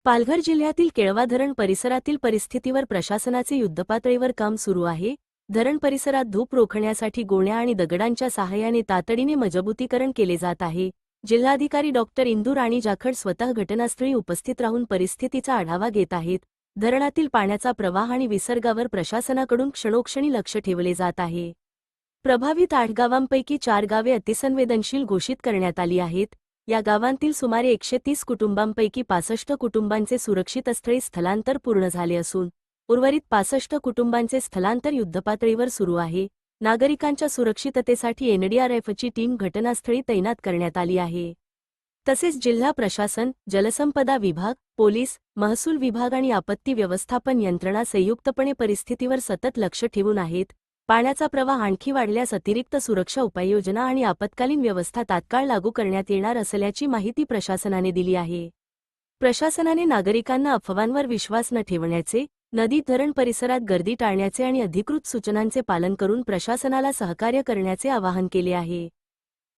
पालघर जिल्ह्यातील केळवा धरण परिसरातील परिस्थितीवर प्रशासनाचे युद्धपातळीवर काम सुरू आहे। धरण परिसरात धूप रोखण्यासाठी गोण्या आणि दगडांच्या सहाय्याने तातडीने मजबूतीकरण केले जात आहे। जिल्हाधिकारी डॉक्टर इंदू राणी जाखड स्वतः घटनास्थळी उपस्थित राहून परिस्थितीचा आढावा घेत आहेत। धरणातील पाण्याचा प्रवाह आणि विसर्गावर प्रशासनाकडून क्षणोक्षणी लक्ष ठेवले जात आहे। प्रभावित 8 गावांपैकी 4 गावे अतिसंवेदनशील घोषित करण्यात आली आहेत। या गावांतील सुमारे 130 कुटुंबांपैकी 65 कुटुंबांचे सुरक्षित स्थळी स्थलांतर पूर्ण झाले असून उर्वरित 65 कुटुंबांचे स्थलांतर युद्धपातळीवर सुरू आहे। नागरिकांच्या सुरक्षिततेसाठी एनडीआरएफची टीम घटनास्थळी तैनात करण्यात आली आहे। तसेच जिल्हा प्रशासन, जलसंपदा विभाग, पोलीस, महसूल विभाग आणि आपत्ती व्यवस्थापन यंत्रणा संयुक्तपणे परिस्थितीवर सतत लक्ष ठेवून आहेत। पाण्याचा प्रवाह आणखी वाढल्यास अतिरिक्त सुरक्षा उपाययोजना आणि आपत्कालीन व्यवस्था तात्काळ लागू करण्यात येणार असल्याची माहिती प्रशासनाने दिली आहे। प्रशासनाने नागरिकांना अफवांवर विश्वास न ठेवण्याचे, नदी धरण परिसरात गर्दी टाळण्याचे आणि अधिकृत सूचनांचे पालन करून प्रशासनाला सहकार्य करण्याचे आवाहन केले आहे।